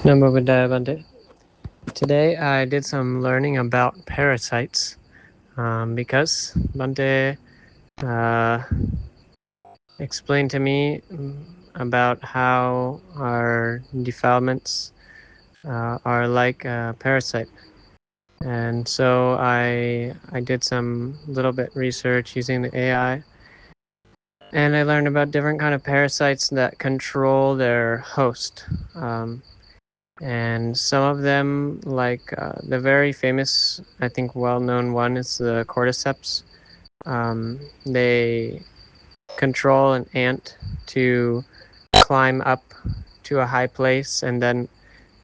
Namo Bhante. Today I did some learning about parasites because Bhante explained to me about how our defilements are like a parasite. And so I did some little bit research using the AI, and I learned about different kind of parasites that control their host. And some of them, like the very famous, I think well-known one is the cordyceps. They control an ant to climb up to a high place and then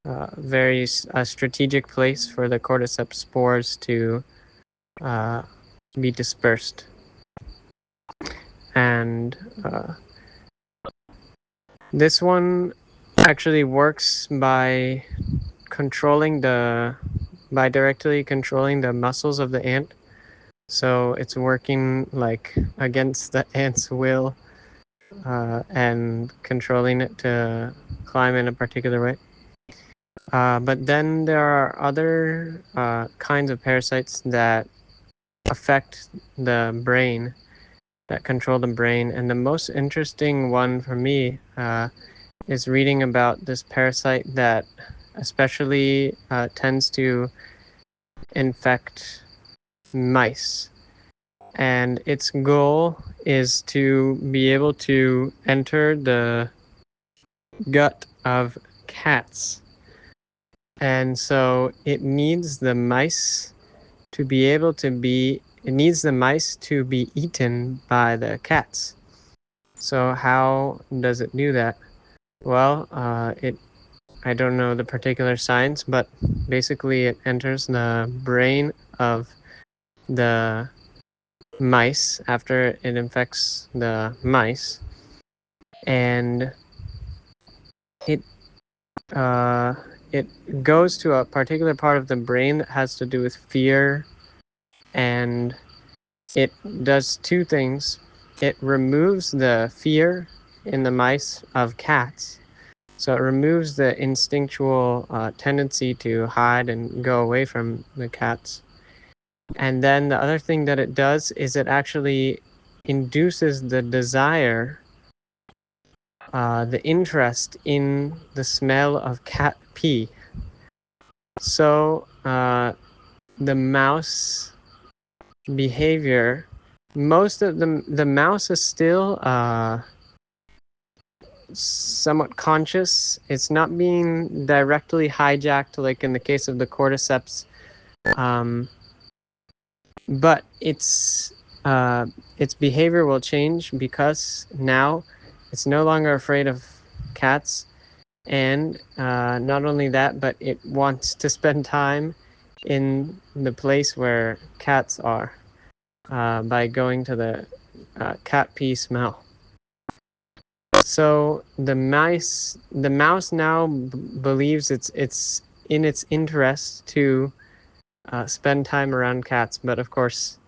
a strategic place for the cordyceps spores to be dispersed. And this one actually works by directly controlling the muscles of the ant. So it's working like against the ant's will and controlling it to climb in a particular way. But then there are other kinds of parasites that affect the brain, that control the brain. And the most interesting one for me is reading about this parasite that especially tends to infect mice. And its goal is to be able to enter the gut of cats. And so it needs the mice to be eaten by the cats. So how does it do that? Well, I don't know the particular science, but basically it enters the brain of the mice after it infects the mice, and it goes to a particular part of the brain that has to do with fear, and it does two things. It removes the fear in the mice of cats. So it removes the instinctual tendency to hide and go away from the cats. And then the other thing that it does is it actually induces the desire, the interest in the smell of cat pee. So the mouse behavior, most of the mouse is still somewhat conscious. It's not being directly hijacked like in the case of the cordyceps, but its behavior will change because now it's no longer afraid of cats, and not only that, but it wants to spend time in the place where cats are by going to the cat pee smell. So the mouse now believes it's in its interest to spend time around cats, but of course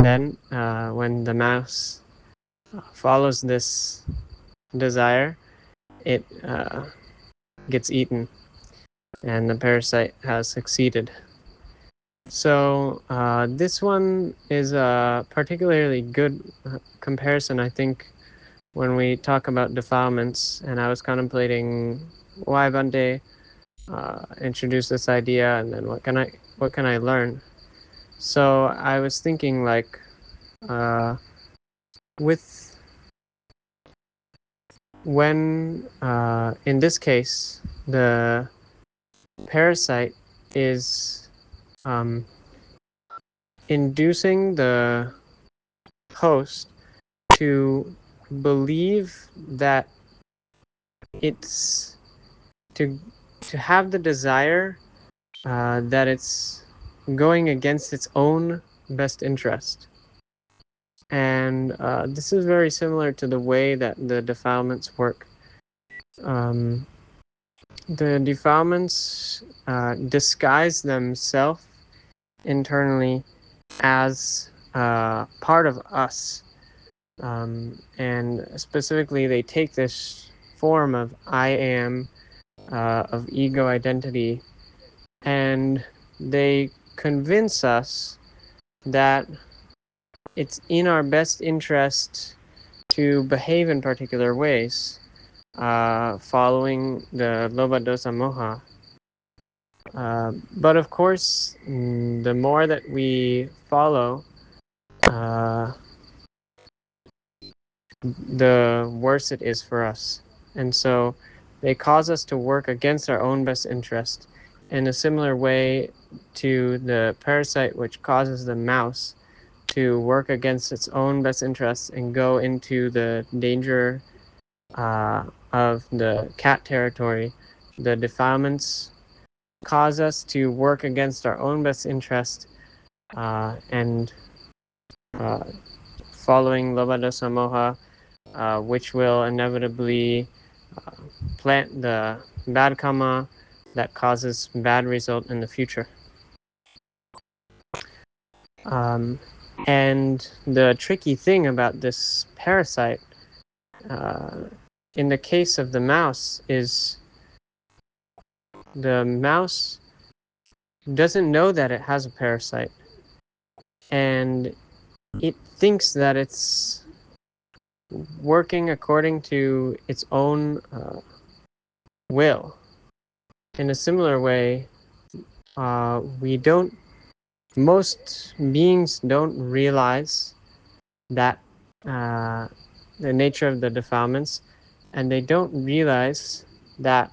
then when the mouse follows this desire, it gets eaten, and the parasite has succeeded. So this one is a particularly good comparison, I think, when we talk about defilements. And I was contemplating why Bhante introduced this idea, and then what can I learn. So I was thinking, like, when in this case the parasite is inducing the host to believe that it's to have the desire that it's going against its own best interest. And this is very similar to the way that the defilements work. The defilements disguise themselves internally as part of us. And specifically, they take this form of I am of ego identity, and they convince us that it's in our best interest to behave in particular ways, following the lobha dosa moha. But of course, the more that we follow, the worse it is for us. And so they cause us to work against our own best interest in a similar way to the parasite which causes the mouse to work against its own best interests and go into the danger of the cat territory. The defilements cause us to work against our own best interest and following lobha dosa moha, which will inevitably plant the bad karma that causes bad result in the future. And the tricky thing about this parasite, in the case of the mouse, is the mouse doesn't know that it has a parasite, and it thinks that it's working according to its own will. In a similar way, most beings don't realize that the nature of the defilements, and they don't realize that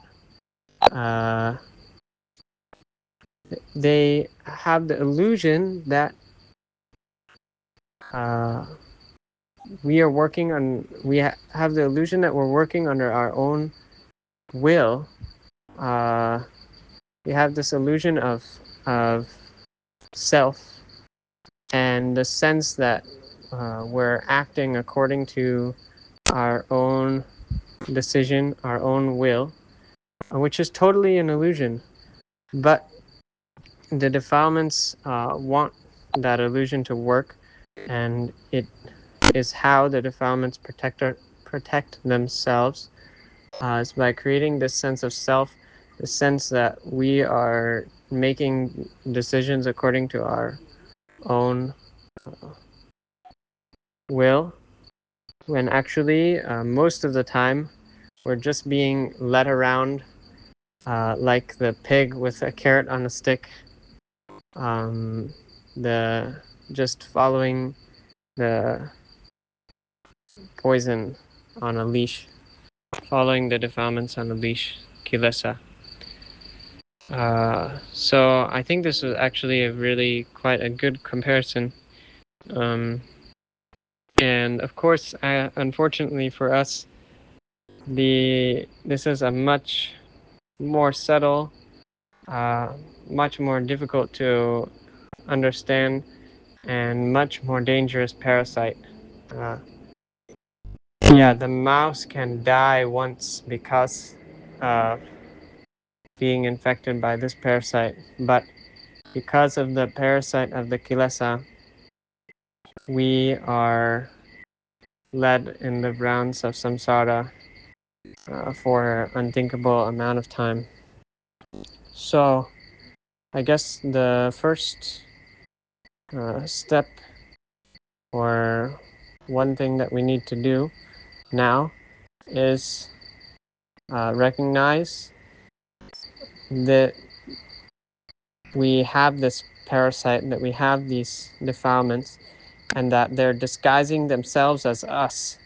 they have the illusion that we have the illusion that we're working under our own will. We have this illusion of self, and the sense that we're acting according to our own decision, our own will, which is totally an illusion. But the defilements want that illusion to work, and it is how the defilements protect themselves, is by creating this sense of self, the sense that we are making decisions according to our own will, when actually most of the time we're just being led around like the pig with a carrot on a stick, just following the poison on a leash, following the defilements on a leash, kilesa. So I think this was actually quite a good comparison. And of course, unfortunately for us, this is a much more subtle, much more difficult to understand, and much more dangerous parasite. Yeah, the mouse can die once because of being infected by this parasite, but because of the parasite of the kilesa, we are led in the rounds of samsara for an unthinkable amount of time. So I guess the first step, or one thing that we need to do now, is recognize that we have this parasite, that we have these defilements, and that they're disguising themselves as us.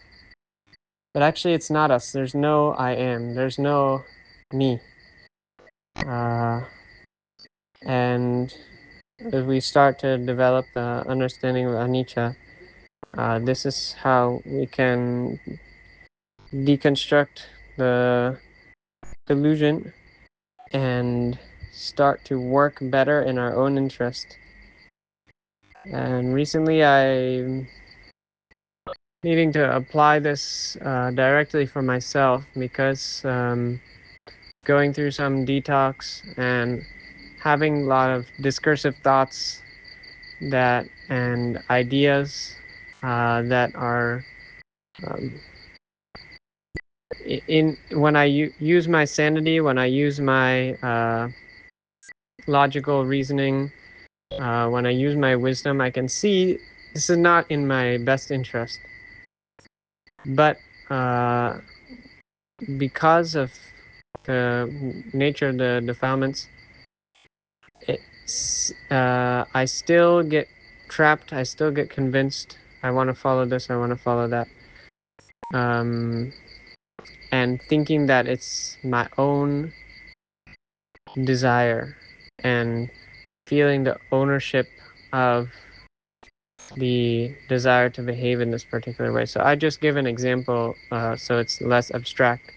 But actually it's not us. There's no I am. There's no me. And as we start to develop the understanding of anicca, this is how we can deconstruct the delusion and start to work better in our own interest. And recently I'm needing to apply this directly for myself, because going through some detox and having a lot of discursive thoughts and ideas that are when I use my sanity, when I use my logical reasoning, when I use my wisdom, I can see this is not in my best interest. But because of the nature of the defilements, I still get trapped. I still get convinced. I want to follow this. I want to follow that. And thinking that it's my own desire and feeling the ownership of the desire to behave in this particular way. So I just give an example so it's less abstract.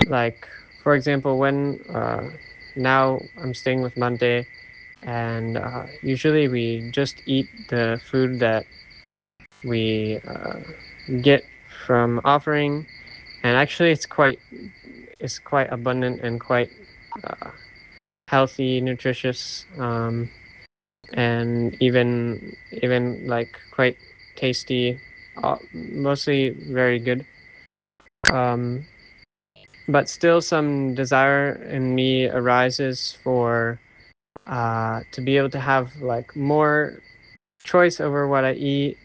Like, for example, when now I'm staying with Bhante, and usually we just eat the food that we get from offering, and actually it's quite abundant and quite healthy, nutritious, and even like quite tasty, mostly very good. But still some desire in me arises for to be able to have like more choice over what I eat,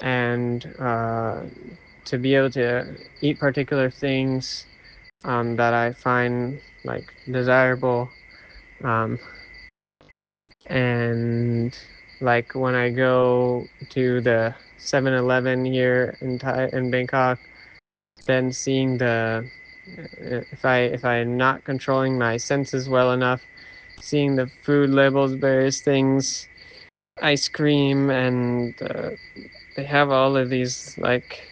and to be able to eat particular things that I find like desirable. And like when I go to the 7-Eleven here in Bangkok, then seeing the if I'm not controlling my senses well enough, seeing the food labels, various things, ice cream, and they have all of these like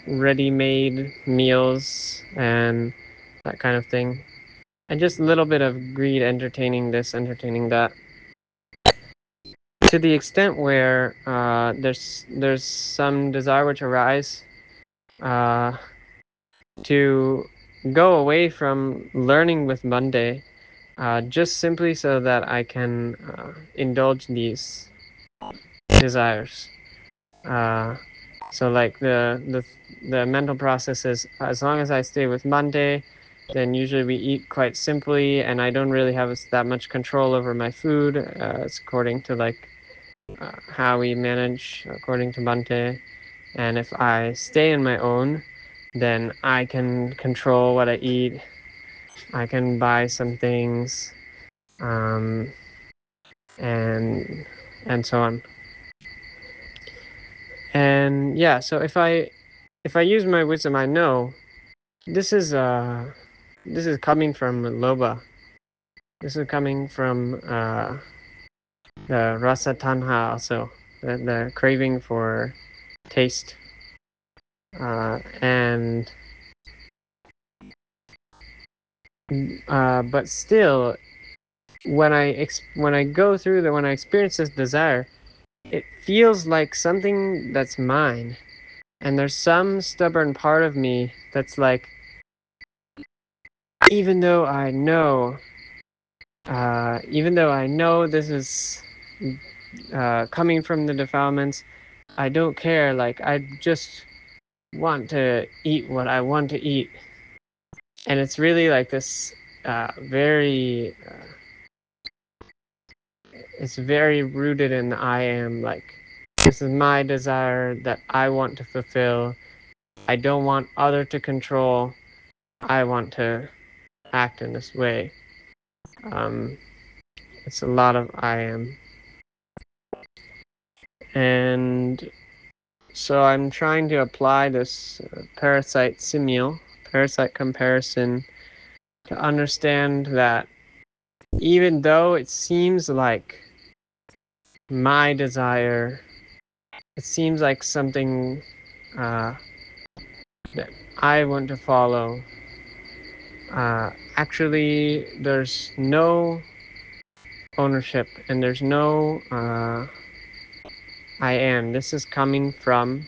ready-made meals and that kind of thing, and just a little bit of greed, entertaining this, entertaining that, to the extent where there's some desire which arise to go away from learning with Bhante, just simply so that I can indulge these desires. So like the mental process is, as long as I stay with Bhante, then usually we eat quite simply, and I don't really have that much control over my food. It's according to like how we manage according to Bhante. And if I stay in my own, then I can control what I eat. I can buy some things, and so on. And yeah, so if I use my wisdom, I know this is coming from lobha. This is coming from the rasa tanha, also the craving for taste, and but still, when I go through when I experience this desire, it feels like something that's mine, and there's some stubborn part of me that's like, even though I know this is coming from the defilements, I don't care. Like, I just want to eat what I want to eat, and it's really like this very it's very rooted in I am. Like, this is my desire that I want to fulfill. I don't want other to control. I want to act in this way. It's a lot of I am. And so I'm trying to apply this parasite comparison, to understand that even though it seems like my desire, it seems like something that I want to follow, actually there's no ownership, and there's no I am. This is coming from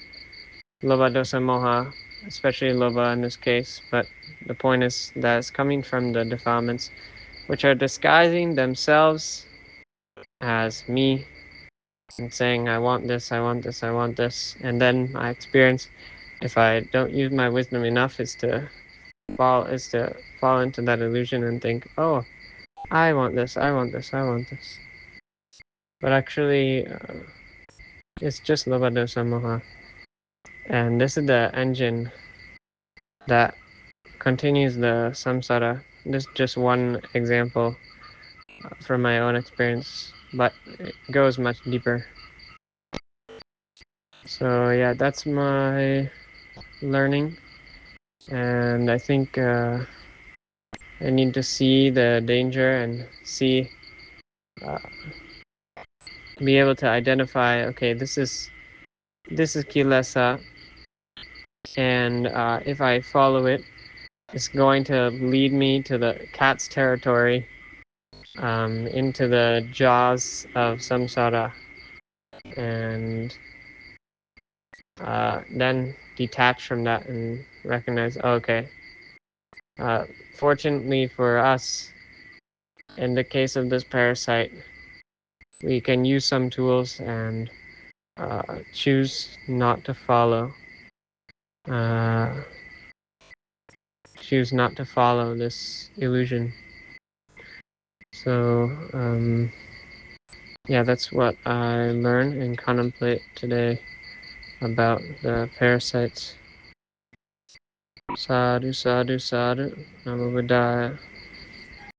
lobha, dosa, moha, especially lobha in this case, but the point is that it's coming from the defilements, which are disguising themselves as me, and saying, I want this, I want this, I want this. And then my experience, if I don't use my wisdom enough, is to fall into that illusion and think, oh, I want this, I want this, I want this. But actually, it's just lobha dosa moha. And this is the engine that continues the samsara. This is just one example from my own experience, but it goes much deeper. So yeah, that's my learning, and I think I need to see the danger and be able to identify, okay, this is kilesa, and if I follow it, it's going to lead me to the cat's territory, into the jaws of samsara, and then detach from that and recognize, okay, fortunately for us, in the case of this parasite, we can use some tools and choose not to follow this illusion. So yeah, that's what I learn and contemplate today about the parasites. Sadhu, sadhu, sadhu. Namo Buddhaya.